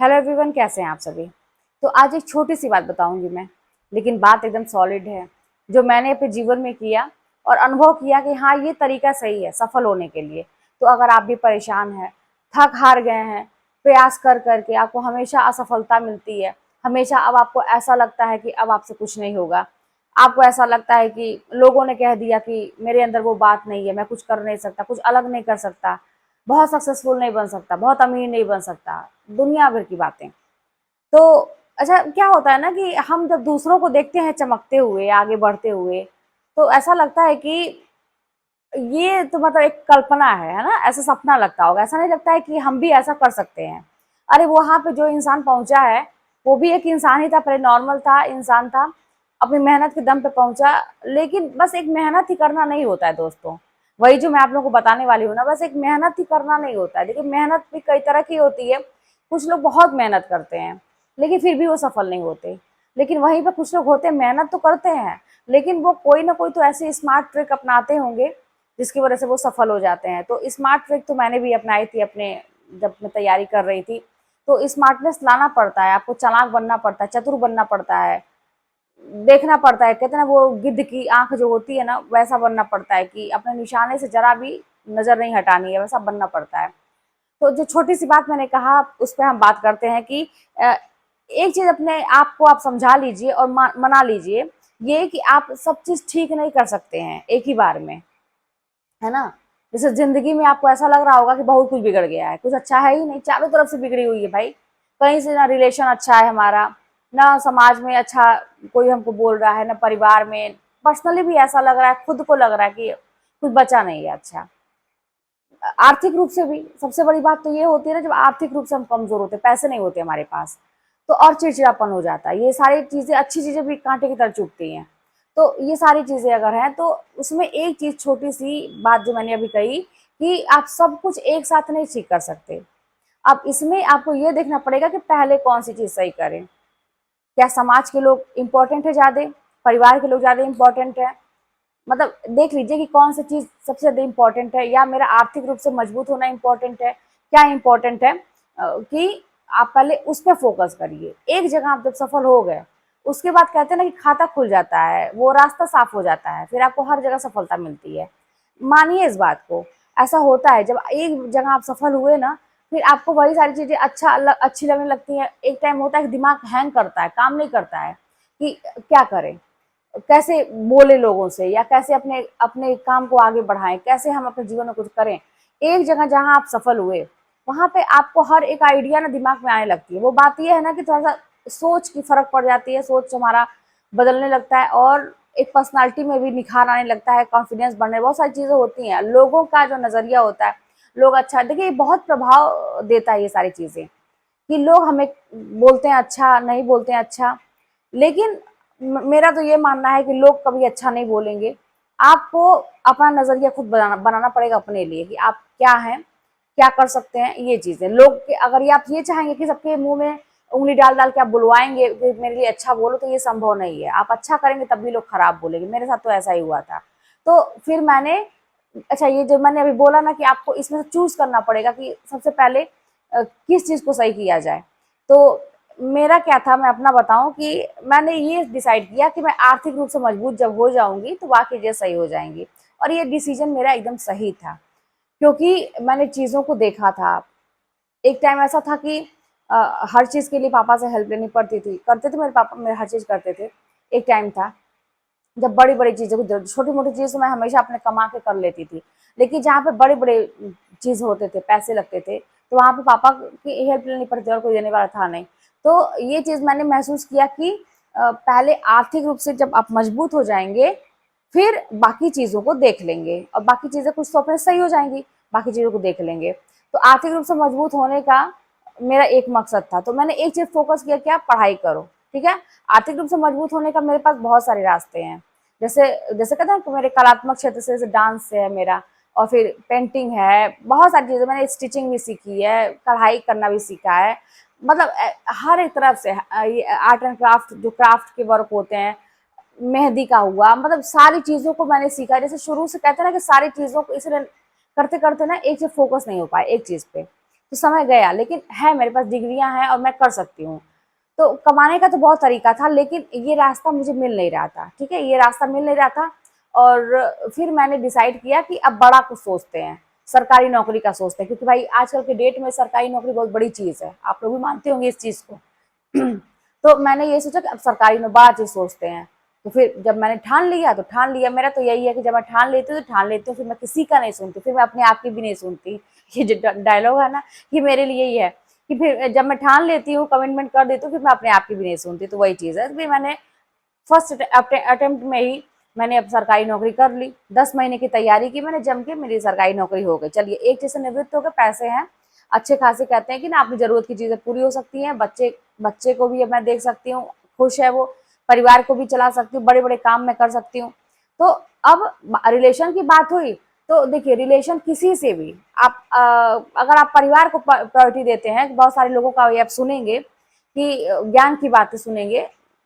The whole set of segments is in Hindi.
हेलो एवरीवन, कैसे हैं आप सभी। तो आज एक छोटी सी बात बताऊंगी मैं, लेकिन बात एकदम सॉलिड है, जो मैंने अपने जीवन में किया और अनुभव किया कि हाँ, ये तरीका सही है सफल होने के लिए। तो अगर आप भी परेशान हैं, थक हार गए हैं, प्रयास कर करके आपको हमेशा असफलता मिलती है, हमेशा अब आपको ऐसा लगता है कि अब आपसे कुछ नहीं होगा, आपको ऐसा लगता है कि लोगों ने कह दिया कि मेरे अंदर वो बात नहीं है, मैं कुछ कर नहीं सकता, कुछ अलग नहीं कर सकता, बहुत सक्सेसफुल नहीं बन सकता, बहुत अमीर नहीं बन सकता, दुनिया भर की बातें। तो अच्छा, क्या होता है ना कि हम जब दूसरों को देखते हैं चमकते हुए, आगे बढ़ते हुए, तो ऐसा लगता है कि ये तो मतलब एक कल्पना है ना? ऐसा सपना लगता होगा, ऐसा नहीं लगता है कि हम भी ऐसा कर सकते हैं। अरे वहाँ पे जो इंसान पहुँचा है, वो भी एक इंसान ही था, पहले नॉर्मल था, इंसान था, अपनी मेहनत के दम पे पहुँचा। लेकिन बस एक मेहनत ही करना नहीं होता है दोस्तों, वही जो मैं आप लोगों को बताने वाली हूँ ना, बस एक मेहनत ही करना नहीं होता है। देखिए, मेहनत भी कई तरह की होती है। कुछ लोग बहुत मेहनत करते हैं, लेकिन फिर भी वो सफल नहीं होते। लेकिन वहीं पे कुछ लोग होते हैं, मेहनत तो करते हैं, लेकिन वो कोई ना कोई तो ऐसी स्मार्ट ट्रिक अपनाते होंगे जिसकी वजह से वो सफल हो जाते हैं। तो स्मार्ट ट्रिक तो मैंने भी अपनाई थी अपने, जब मैं तैयारी कर रही थी। तो स्मार्टनेस लाना पड़ता है, आपको चालाक बनना पड़ता है, चतुर बनना पड़ता है, देखना पड़ता है। कहते हैं ना, वो गिद्ध की आंख जो होती है ना, वैसा बनना पड़ता है कि अपने निशाने से जरा भी नजर नहीं हटानी है, वैसा बनना पड़ता है। तो जो छोटी सी बात मैंने कहा, उस पर हम बात करते हैं कि एक चीज अपने आप को आप समझा लीजिए और मना लीजिए, ये कि आप सब चीज ठीक नहीं कर सकते हैं एक ही बार में, है ना? जैसे जिंदगी में आपको ऐसा लग रहा होगा कि बहुत कुछ बिगड़ गया है, कुछ अच्छा है ही नहीं, चारों तरफ से बिगड़ी हुई है भाई। कहीं से ना रिलेशन अच्छा है हमारा, ना समाज में अच्छा कोई हमको बोल रहा है, ना परिवार में। पर्सनली भी ऐसा लग रहा है, खुद को लग रहा है कि कुछ बचा नहीं है अच्छा। आर्थिक रूप से भी सबसे बड़ी बात तो ये होती है ना, जब आर्थिक रूप से हम कमजोर होते हैं, पैसे नहीं होते हमारे पास, तो और चिड़चिड़ापन हो जाता है। ये सारी चीजें, अच्छी चीजें भी कांटे की तरह चुभती हैं। तो ये सारी चीजें अगर हैं, तो उसमें एक चीज, छोटी सी बात जो मैंने अभी कही, कि आप सब कुछ एक साथ नहीं ठीक कर सकते। अब इसमें आपको ये देखना पड़ेगा कि पहले कौन सी चीज सही करें। क्या समाज के लोग इंपॉर्टेंट है ज्यादा, परिवार के लोग ज्यादा इंपॉर्टेंट है? मतलब देख लीजिए कि कौन सी चीज सबसे ज्यादा इंपॉर्टेंट है, या मेरा आर्थिक रूप से मजबूत होना इंपॉर्टेंट है, क्या इंपॉर्टेंट है। कि आप पहले उस पर फोकस करिए। एक जगह आप जब सफल हो गए, उसके बाद कहते हैं ना कि खाता खुल जाता है, वो रास्ता साफ हो जाता है, फिर आपको हर जगह सफलता मिलती है। मानिए इस बात को। ऐसा होता है, जब एक जगह आप सफल हुए ना, फिर आपको वही सारी चीजें अच्छी लगने लगती है। एक टाइम होता है कि दिमाग हैंग करता है, काम नहीं करता है कि क्या करें, कैसे बोले लोगों से, या कैसे अपने अपने काम को आगे बढ़ाएं, कैसे हम अपने जीवन में कुछ करें। एक जगह जहां आप सफल हुए, वहां पे आपको हर एक आइडिया ना दिमाग में आने लगती है। वो बात यह है ना कि थोड़ा सा सोच की फर्क पड़ जाती है, सोच हमारा बदलने लगता है, और एक पर्सनालिटी में भी निखार आने लगता है, कॉन्फिडेंस बढ़ने, बहुत सारी चीजें होती हैं। लोगों का जो नजरिया होता है, लोग अच्छा, देखिए बहुत प्रभाव देता है ये सारी चीजें, कि लोग हमें बोलते हैं अच्छा, नहीं बोलते हैं अच्छा। लेकिन मेरा तो ये मानना है कि लोग कभी अच्छा नहीं बोलेंगे। आपको अपना नजरिया खुद बनाना पड़ेगा अपने लिए, कि आप क्या हैं, क्या कर सकते हैं। ये चीजें लोग अगर ये आप ये चाहेंगे कि सबके मुंह में उंगली डाल डाल के आप बुलवाएंगे कि मेरे लिए अच्छा बोलो, तो ये संभव नहीं है। आप अच्छा करेंगे तब भी लोग खराब बोलेंगे। मेरे साथ तो ऐसा ही हुआ था। तो फिर मैंने, अच्छा, ये जो मैंने अभी बोला ना कि आपको इसमें से चूज करना पड़ेगा कि सबसे पहले किस चीज को सही किया जाए। तो मेरा क्या था, मैं अपना बताऊं, कि मैंने ये डिसाइड किया कि मैं आर्थिक रूप से मजबूत जब हो जाऊंगी तो बाकी चीजें सही हो जाएंगी। और ये डिसीजन मेरा एकदम सही था, क्योंकि मैंने चीजों को देखा था। एक टाइम ऐसा था कि हर चीज के लिए पापा से हेल्प लेनी पड़ती थी, करते थे मेरे पापा, मेरे हर चीज करते थे। एक टाइम था जब बड़ी बड़ी चीजों को, छोटी मोटी चीज मैं हमेशा अपने कमा के कर लेती थी, लेकिन जहाँ पे बड़े बड़े चीज होते थे, पैसे लगते थे, तो वहां पे पापा की हेल्प लेनी पड़ती थी, और कोई देने वाला था नहीं। तो ये चीज मैंने महसूस किया कि पहले आर्थिक रूप से जब आप मजबूत हो जाएंगे, फिर बाकी चीजों को देख लेंगे, और बाकी चीजें कुछ तो अपने सही हो जाएंगी, बाकी चीजों को देख लेंगे। तो आर्थिक रूप से मजबूत होने का मेरा एक मकसद था, तो मैंने एक चीज फोकस किया, क्या, पढ़ाई करो। ठीक है। आर्थिक रूप से मजबूत होने का मेरे पास बहुत सारे रास्ते हैं। जैसे जैसे कहते हैं कि मेरे कलात्मक क्षेत्र से, जैसे डांस है मेरा, और फिर पेंटिंग है, बहुत सारी चीजें, मैंने स्टिचिंग भी सीखी है, कढ़ाई करना भी सीखा है। मतलब हर एक तरफ से ये आर्ट एंड क्राफ्ट, जो क्राफ्ट के वर्क होते हैं, मेहंदी का हुआ, मतलब सारी चीजों को मैंने सीखा। जैसे शुरू से कहते हैं ना कि सारी चीजों को इसलिए करते करते ना एक चीज फोकस नहीं हो पाए एक चीज पे। तो समय गया, लेकिन है मेरे पास डिग्रियां हैं और मैं कर सकती हूँ। तो कमाने का तो बहुत तरीका था, लेकिन ये रास्ता मुझे मिल नहीं रहा था, ठीक है, ये रास्ता मिल नहीं रहा था। और फिर मैंने डिसाइड किया कि अब बड़ा कुछ सोचते हैं, सरकारी नौकरी का सोचते हैं, क्योंकि भाई आजकल के डेट में सरकारी नौकरी बहुत बड़ी चीज़ है, आप लोग भी मानते होंगे इस चीज़ को। तो मैंने ये सोचा कि अब सरकारी में बड़ा चीज़ सोचते हैं। तो फिर जब मैंने ठान लिया तो ठान लिया, मेरा तो यही है कि जब मैं ठान लेती हूँ तो ठान लेती हूँ, फिर मैं किसी का नहीं सुनती, फिर मैं अपने आप की भी नहीं सुनती। ये जो डायलॉग है ना, ये मेरे लिए ही है कि फिर जब मैं ठान लेती हूँ, कमिटमेंट कर देती हूँ, फिर मैं अपने आप की भी नहीं सुनती। तो वही चीज़ है, फिर मैंने फर्स्ट अटेम्प्ट में ही मैंने अब सरकारी नौकरी कर ली। 10 महीने की तैयारी की मैंने जम के, मेरी सरकारी नौकरी हो गई। चलिए, एक चीज़ से निवृत्त हो गए, पैसे हैं अच्छे खासे, कहते हैं कि ना अपनी जरूरत की चीज़ें पूरी हो सकती हैं, बच्चे बच्चे को भी अब मैं देख सकती हूँ, खुश है वो, परिवार को भी चला सकती हूँ, बड़े बड़े काम मैं कर सकती हूँ। तो अब रिलेशन की बात हुई, तो देखिए रिलेशन किसी से भी आप अगर आप परिवार को प्रायोरिटी देते हैं, बहुत सारे लोगों का ये आप सुनेंगे कि ज्ञान की बातें सुनेंगे,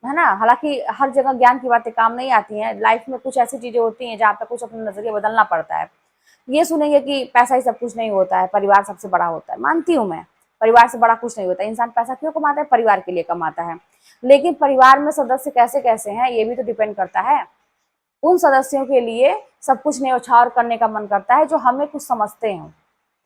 है ना, हालांकि हर जगह ज्ञान की बातें काम नहीं आती हैं, लाइफ में कुछ ऐसी चीजें होती हैं जहाँ पे कुछ अपना नजरिया बदलना पड़ता है। ये सुनेंगे कि पैसा ही सब कुछ नहीं होता है, परिवार सबसे बड़ा होता है, मानती हूँ मैं, परिवार से बड़ा कुछ नहीं होता। इंसान पैसा क्यों कमाता है? परिवार के लिए कमाता है। लेकिन परिवार में सदस्य कैसे कैसे हैं ये भी तो डिपेंड करता है। उन सदस्यों के लिए सब कुछ न्यौछावर करने का मन करता है जो हमें कुछ समझते हैं,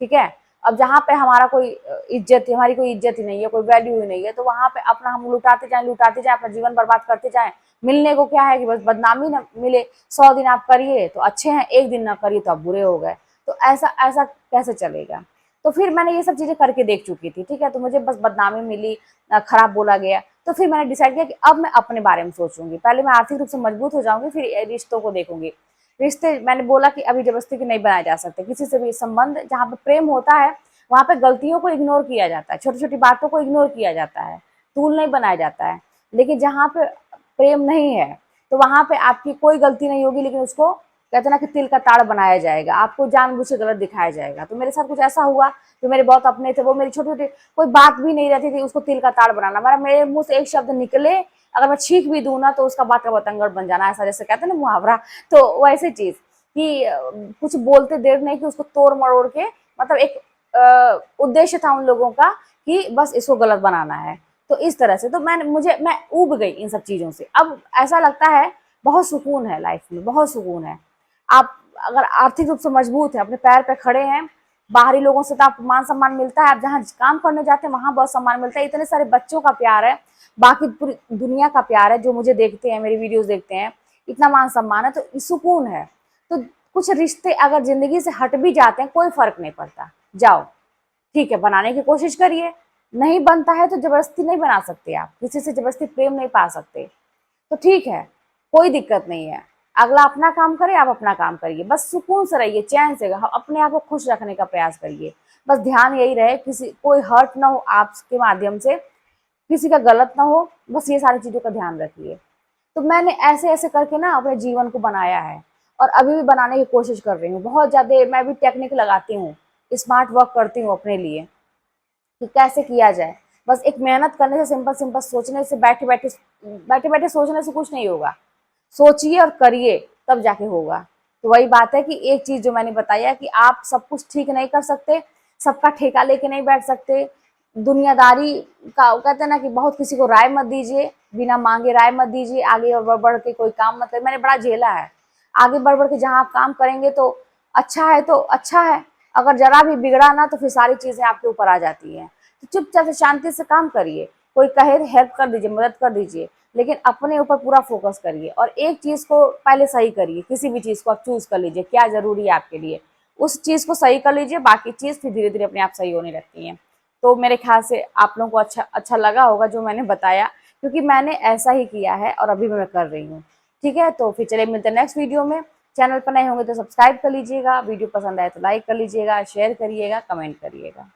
ठीक है। अब जहाँ पे हमारा कोई हमारी कोई इज्जत ही नहीं है, कोई वैल्यू ही नहीं है, तो वहां पे अपना हम लुटाते जाए, अपना जीवन बर्बाद करते जाए। मिलने को क्या है कि बस बदनामी ना मिले। 100 दिन आप करिए तो अच्छे हैं, एक दिन ना करिए तो आप बुरे हो गए। तो ऐसा ऐसा कैसे चलेगा? तो फिर मैंने ये सब चीजें करके देख चुकी थी, ठीक है, तो मुझे बस बदनामी मिली, खराब बोला गया। तो फिर मैंने डिसाइड किया कि अब मैं अपने बारे में सोचूंगी, पहले मैं आर्थिक रूप से मजबूत हो जाऊंगी, फिर रिश्तों को देखूंगी। रिश्ते मैंने बोला कि अभी जबरदस्ती के नहीं बनाए जा सकते, किसी से भी संबंध जहाँ पे प्रेम होता है वहां पे गलतियों को इग्नोर किया जाता है, छोटी छोटी बातों को इग्नोर किया जाता है, टूल नहीं बनाया जाता है। लेकिन जहाँ पे प्रेम नहीं है तो वहां पे आपकी कोई गलती नहीं होगी, लेकिन उसको कहते ना कि तिल का ताड़ बनाया जाएगा, आपको जानबूझ के गलत दिखाया जाएगा। तो मेरे साथ कुछ ऐसा हुआ, जो मेरे बहुत अपने थे, वो मेरी छोटी छोटी कोई बात भी नहीं रहती थी, उसको तिल का ताड़ बनाना, मेरे मुंह से एक शब्द निकले, अगर मैं छींक भी दूं ना तो उसका बात का बतंगड़ बन जाना, ऐसा जैसे कहते हैं ना मुहावरा। तो वैसे चीज कि कुछ बोलते देर नहीं कि उसको तोड़ मरोड़ के, मतलब एक उद्देश्य था उन लोगों का कि बस इसको गलत बनाना है। तो इस तरह से तो मैं ऊब गई इन सब चीजों से। अब ऐसा लगता है बहुत सुकून है लाइफ में, बहुत सुकून है। आप अगर आर्थिक रूप से मजबूत है, अपने पैर पे खड़े हैं, बाहरी लोगों से तो आपको मान सम्मान मिलता है, आप जहाँ काम करने जाते हैं वहां बहुत सम्मान मिलता है, इतने सारे बच्चों का प्यार है, बाकी पूरी दुनिया का प्यार है, जो मुझे देखते हैं, मेरी वीडियोस देखते हैं, इतना मान सम्मान है, तो सुकून है। तो कुछ रिश्ते अगर जिंदगी से हट भी जाते हैं कोई फर्क नहीं पड़ता, जाओ ठीक है, बनाने की कोशिश करिए, नहीं बनता है तो जबरदस्ती नहीं बना सकते, आप किसी से जबरदस्ती प्रेम नहीं पा सकते, तो ठीक है, कोई दिक्कत नहीं है। अगला अपना काम करे, आप अपना काम करिए, बस सुकून से रहिए, चैन से, अपने आप को खुश रखने का प्रयास करिए। बस ध्यान यही रहे किसी कोई हर्ट ना हो आपके माध्यम से, किसी का गलत ना हो, बस ये सारी चीजों का ध्यान रखिए। तो मैंने ऐसे ऐसे करके ना अपने जीवन को बनाया है, और अभी भी बनाने की कोशिश कर रही हूँ बहुत ज्यादा। मैं भी टेक्निक लगाती हूँ, स्मार्ट वर्क करती हूँ अपने लिए कि कैसे किया जाए। बस एक मेहनत करने से, सिंपल सिंपल सोचने से, बैठे बैठे सोचने से कुछ नहीं होगा, सोचिए और करिए, तब जाके होगा। तो वही बात है कि एक चीज जो मैंने बताया कि आप सब कुछ ठीक नहीं कर सकते, सबका ठेका लेके नहीं बैठ सकते, दुनियादारी का कहते हैं ना कि बहुत किसी को राय मत दीजिए, बिना मांगे राय मत दीजिए, आगे बढ़ बढ़ के कोई काम मत करिए। मैंने बड़ा झेला है, आगे बढ़ बढ़ के जहाँ आप काम करेंगे तो अच्छा है, अगर जरा भी बिगड़ा ना तो फिर सारी चीजें आपके ऊपर आ जाती है। तो चुपचाप से शांति से काम करिए, कोई कहे हेल्प कर दीजिए, मदद कर दीजिए, लेकिन अपने ऊपर पूरा फोकस करिए। और एक चीज को पहले सही करिए, किसी भी चीज को आप चूज कर लीजिए क्या जरूरी है आपके लिए, उस चीज को सही कर लीजिए, बाकी चीज फिर धीरे धीरे अपने आप सही होने लगती है। तो मेरे ख्याल से आप लोगों को अच्छा लगा होगा जो मैंने बताया, क्योंकि मैंने ऐसा ही किया है और अभी मैं कर रही हूँ। ठीक है, तो फिर चलिए मिलते हैं नेक्स्ट वीडियो में। चैनल पर नए होंगे तो सब्सक्राइब कर लीजिएगा, वीडियो पसंद आए तो लाइक कर लीजिएगा, शेयर करिएगा, कमेंट करिएगा।